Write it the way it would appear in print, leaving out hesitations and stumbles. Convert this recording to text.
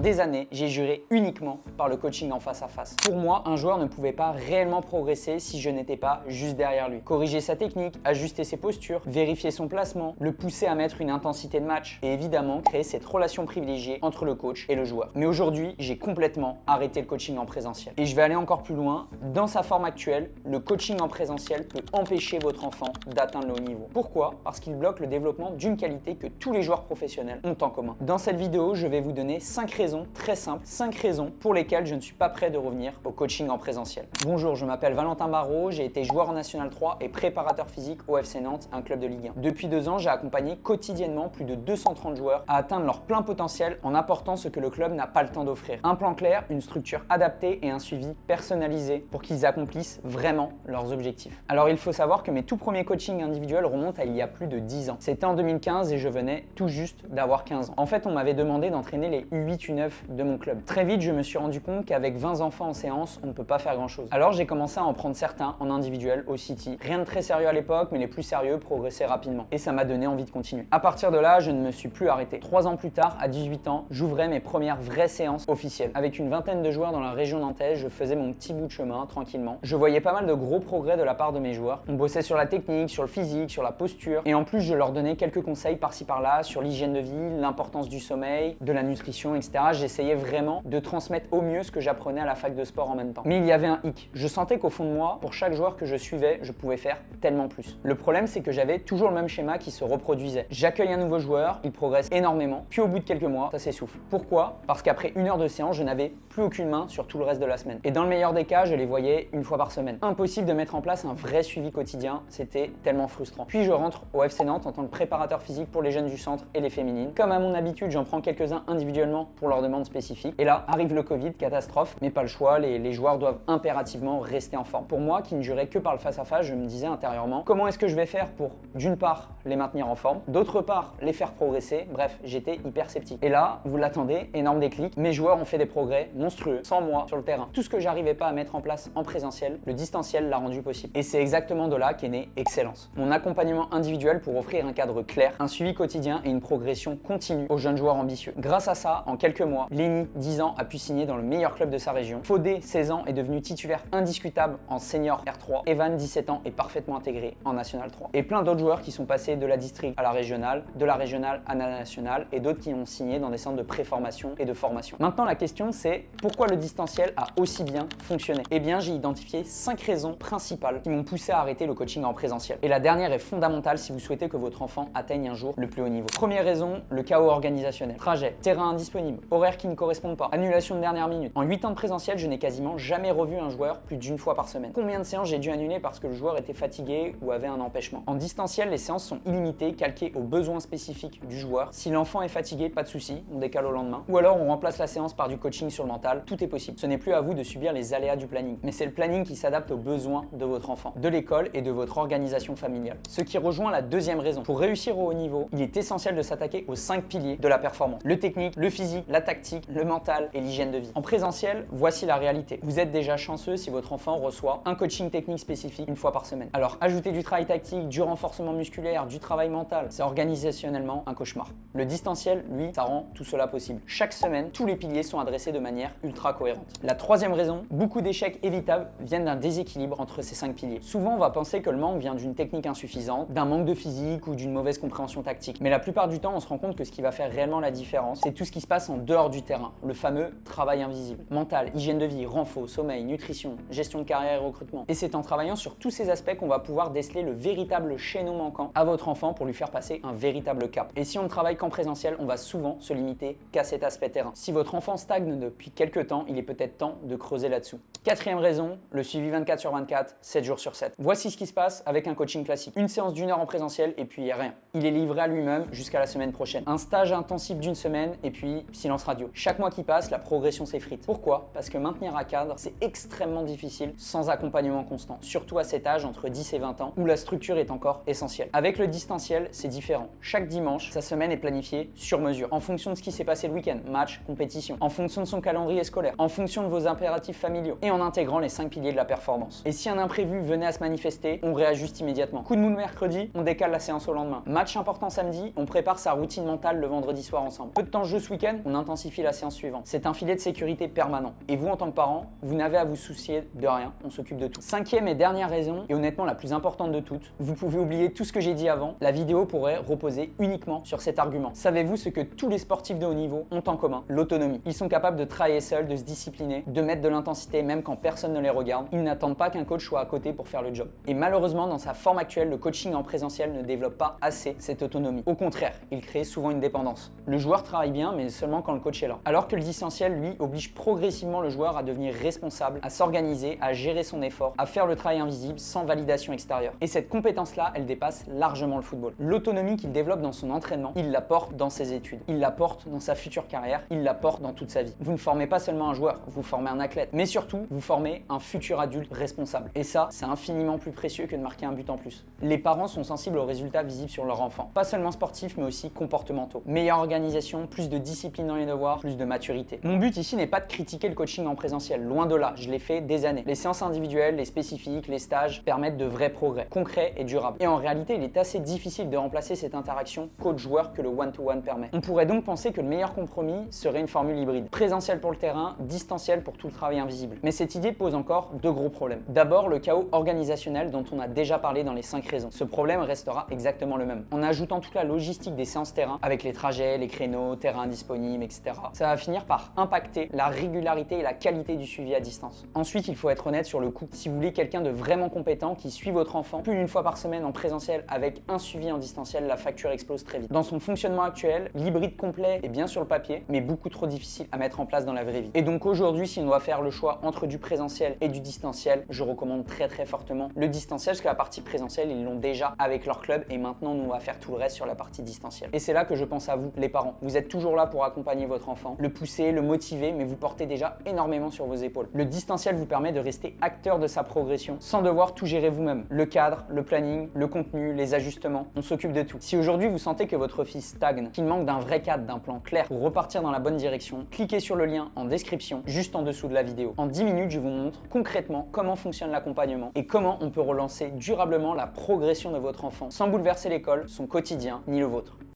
des années, j'ai juré uniquement par le coaching en face à face. Pour moi, un joueur ne pouvait pas réellement progresser si je n'étais pas juste derrière lui. Corriger sa technique, ajuster ses postures, vérifier son placement, le pousser à mettre une intensité de match et évidemment créer cette relation privilégiée entre le coach et le joueur. Mais aujourd'hui, j'ai complètement arrêté le coaching en présentiel. Et je vais aller encore plus loin. Dans sa forme actuelle, le coaching en présentiel peut empêcher votre enfant d'atteindre le haut niveau. Pourquoi? Parce qu'il bloque le développement d'une qualité que tous les joueurs professionnels ont en commun. Dans cette vidéo, je vais vous donner 5 raisons très simples, 5 raisons pour lesquelles je ne suis pas prêt de revenir au coaching en présentiel. Bonjour, je m'appelle Valentin Barraud, j'ai été joueur en National 3 et préparateur physique au FC Nantes, un club de Ligue 1. Depuis 2 ans, j'ai accompagné quotidiennement plus de 230 joueurs à atteindre leur plein potentiel en apportant ce que le club n'a pas le temps d'offrir. Un plan clair, une structure adaptée et un suivi personnalisé pour qu'ils accomplissent vraiment leurs objectifs. Alors il faut savoir que mes tout premiers coachings individuels remontent à il y a plus de 10 ans. C'était en 2015 et je venais tout juste d'avoir 15 ans. En fait, on m'avait demandé d'entraîner les U8, U9 de mon club. Très vite, je me suis rendu compte qu'avec 20 enfants en séance, on ne peut pas faire grand chose. Alors j'ai commencé à en prendre certains en individuel au City. Rien de très sérieux à l'époque, mais les plus sérieux progressaient rapidement. Et ça m'a donné envie de continuer. À partir de là, je ne me suis plus arrêté. 3 ans plus tard, à 18 ans, j'ouvrais mes premières vraies séances officielles. Avec une vingtaine de joueurs dans la région nantaise, je faisais mon petit bout de chemin tranquillement. Je voyais pas mal de gros progrès de la part de mes joueurs. On bossait sur la technique, sur le physique, sur la posture. Et en plus, je leur donnais quelques conseils par-ci par-là sur l'hygiène de vie, l'importance du sommeil, de la nutrition, etc. J'essayais vraiment de transmettre au mieux ce que j'apprenais à la fac de sport en même temps. Mais il y avait un hic. Je sentais qu'au fond de moi, pour chaque joueur que je suivais, je pouvais faire tellement plus. Le problème, c'est que j'avais toujours le même schéma qui se reproduisait. J'accueille un nouveau joueur, il progresse énormément, puis au bout de quelques mois, ça s'essouffle. Pourquoi? Parce qu'après 1 heure de séance, je n'avais plus aucune main sur tout le reste de la semaine. Et dans le meilleur des cas, je les voyais 1 fois par semaine. Impossible de mettre en place un vrai suivi quotidien, c'était tellement frustrant. Puis je rentre au FC Nantes en tant que préparateur physique pour les jeunes du centre et les féminines. Comme à mon habitude, j'en prends quelques-uns individuellement pour leurs demandes spécifiques. Et là, arrive le Covid, catastrophe, mais pas le choix, les joueurs doivent impérativement rester en forme. Pour moi, qui ne jurais que par le face-à-face, je me disais intérieurement, comment est-ce que je vais faire pour, d'une part, les maintenir en forme, d'autre part, les faire progresser. Bref, j'étais hyper sceptique. Et là, vous l'attendez, énorme déclic, mes joueurs ont fait des progrès monstrueux, sans moi, sur le terrain. Tout ce que j'arrivais pas à mettre en place en présentiel, le distanciel l'a rendu possible. Et c'est exactement de là qu'est née Excellence. Mon accompagnement individuel pour offrir un cadre clair, un suivi quotidien et une progression continue aux jeunes joueurs ambitieux. Grâce à ça, en quelques mois, Lenny, 10 ans, a pu signer dans le meilleur club de sa région. Fodé, 16 ans, est devenu titulaire indiscutable en senior R3. Evan, 17 ans, est parfaitement intégré en National 3. Et plein d'autres joueurs qui sont passés de la district à la régionale, de la régionale à la nationale et d'autres qui ont signé dans des centres de préformation et de formation. Maintenant, la question c'est pourquoi le distanciel a aussi bien fonctionné? Eh bien, j'ai identifié 5 raisons principales qui m'ont poussé à arrêter le coaching en présentiel. Et la dernière est fondamentale si vous souhaitez que votre enfant atteigne un jour le plus haut niveau. Première raison, le chaos organisationnel. Trajet, terrain indisponible, horaires qui ne correspondent pas, annulation de dernière minute. En 8 ans de présentiel, je n'ai quasiment jamais revu un joueur plus d'1 fois par semaine. Combien de séances j'ai dû annuler parce que le joueur était fatigué ou avait un empêchement? En distanciel, les séances sont illimitées, calquées aux besoins spécifiques du joueur. Si l'enfant est fatigué, pas de souci, on décale au lendemain. Ou alors on remplace la séance par du coaching sur le mental, tout est possible. Ce n'est plus à vous de subir les aléas du planning, mais c'est le planning qui s'adapte aux besoins de votre enfant, de l'école et de votre organisation familiale. Ce qui rejoint la deuxième raison. Pour réussir au haut niveau, il est essentiel de s'attaquer aux 5 piliers de la performance. Le technique, le physique, la tactique, le mental et l'hygiène de vie. En présentiel, voici la réalité. Vous êtes déjà chanceux si votre enfant reçoit un coaching technique spécifique 1 fois par semaine. Alors, ajouter du travail tactique, du renforcement musculaire, du travail mental, c'est organisationnellement un cauchemar. Le distanciel, lui, ça rend tout cela possible. Chaque semaine, tous les piliers sont adressés de manière ultra cohérente. La troisième raison, beaucoup d'échecs évitables viennent d'un déséquilibre entre ces 5 piliers. Souvent, on va penser que le manque vient d'une technique insuffisante, d'un manque de physique ou d'une mauvaise compréhension tactique. Mais la plupart du temps, on se rend compte que ce qui va faire réellement la différence, c'est tout ce qui se passe en dehors du terrain, le fameux travail invisible. Mental, hygiène de vie, renfo, sommeil, nutrition, gestion de carrière et recrutement. Et c'est en travaillant sur tous ces aspects qu'on va pouvoir déceler le véritable chaînon manquant à votre enfant pour lui faire passer un véritable cap. Et si on ne travaille qu'en présentiel, on va souvent se limiter qu'à cet aspect terrain. Si votre enfant stagne depuis quelques temps, il est peut-être temps de creuser là-dessous. Quatrième raison, le suivi 24 sur 24, 7 jours sur 7. Voici ce qui se passe avec un coaching classique. Une séance d'1 heure en présentiel et puis rien. Il est livré à lui-même jusqu'à la semaine prochaine. Un stage intensif d'1 semaine et puis silence radio. Chaque mois qui passe, la progression s'effrite. Pourquoi? Parce que maintenir un cadre, c'est extrêmement difficile sans accompagnement constant. Surtout à cet âge, entre 10 et 20 ans, où la structure est encore essentielle. Avec le distanciel, c'est différent. Chaque dimanche, sa semaine est planifiée sur mesure, en fonction de ce qui s'est passé le week-end, match, compétition, en fonction de son calendrier scolaire, en fonction de vos impératifs familiaux et en intégrant les 5 piliers de la performance. Et si un imprévu venait à se manifester, on réajuste immédiatement. Coup de mou le mercredi, on décale la séance au lendemain. Match important samedi, on prépare sa routine mentale le vendredi soir ensemble. Peu de temps de jeu ce week-end, on intensifie intensifie la séance suivante. C'est un filet de sécurité permanent. Et vous, en tant que parent, vous n'avez à vous soucier de rien, on s'occupe de tout. Cinquième et dernière raison, et honnêtement la plus importante de toutes, vous pouvez oublier tout ce que j'ai dit avant, la vidéo pourrait reposer uniquement sur cet argument. Savez-vous ce que tous les sportifs de haut niveau ont en commun? L'autonomie. Ils sont capables de travailler seuls, de se discipliner, de mettre de l'intensité même quand personne ne les regarde. Ils n'attendent pas qu'un coach soit à côté pour faire le job. Et malheureusement, dans sa forme actuelle, le coaching en présentiel ne développe pas assez cette autonomie. Au contraire, il crée souvent une dépendance. Le joueur travaille bien, mais seulement quand le coach est là. Alors que le distanciel, lui, oblige progressivement le joueur à devenir responsable, à s'organiser, à gérer son effort, à faire le travail invisible sans validation extérieure. Et cette compétence-là, elle dépasse largement le football. L'autonomie qu'il développe dans son entraînement, il la porte dans ses études, il la porte dans sa future carrière, il la porte dans toute sa vie. Vous ne formez pas seulement un joueur, vous formez un athlète, mais surtout, vous formez un futur adulte responsable. Et ça, c'est infiniment plus précieux que de marquer un but en plus. Les parents sont sensibles aux résultats visibles sur leur enfant, pas seulement sportifs, mais aussi comportementaux. Meilleure organisation, plus de discipline dans les devoirs, plus de maturité. Mon but ici n'est pas de critiquer le coaching en présentiel, loin de là, je l'ai fait des années. Les séances individuelles, les spécifiques, les stages permettent de vrais progrès, concrets et durables. Et en réalité, il est assez difficile de remplacer cette interaction coach-joueur que le one-to-one permet. On pourrait donc penser que le meilleur compromis serait une formule hybride. Présentiel pour le terrain, distanciel pour tout le travail invisible. Mais cette idée pose encore deux gros problèmes. D'abord, le chaos organisationnel dont on a déjà parlé dans les 5 raisons. Ce problème restera exactement le même. En ajoutant toute la logistique des séances terrain, avec les trajets, les créneaux, terrains disponibles, etc., ça va finir par impacter la régularité et la qualité du suivi à distance. Ensuite, il faut être honnête sur le coût. Si vous voulez quelqu'un de vraiment compétent qui suit votre enfant plus d'une fois par semaine en présentiel avec un suivi en distanciel, la facture explose très vite. Dans son fonctionnement actuel, l'hybride complet est bien sur le papier, mais beaucoup trop difficile à mettre en place dans la vraie vie. Et donc aujourd'hui, si on doit faire le choix entre du présentiel et du distanciel, je recommande très fortement le distanciel, parce que la partie présentielle, ils l'ont déjà avec leur club, et maintenant, nous, on va faire tout le reste sur la partie distancielle. Et c'est là que je pense à vous, les parents. Vous êtes toujours là pour accompagner votre enfant, le pousser, le motiver, mais vous portez déjà énormément sur vos épaules. Le distanciel vous permet de rester acteur de sa progression sans devoir tout gérer vous-même. Le cadre, le planning, le contenu, les ajustements, on s'occupe de tout. Si aujourd'hui vous sentez que votre fils stagne, qu'il manque d'un vrai cadre, d'un plan clair pour repartir dans la bonne direction, cliquez sur le lien en description, juste en dessous de la vidéo. En 10 minutes, je vous montre concrètement comment fonctionne l'accompagnement et comment on peut relancer durablement la progression de votre enfant sans bouleverser l'école, son quotidien, ni le vôtre.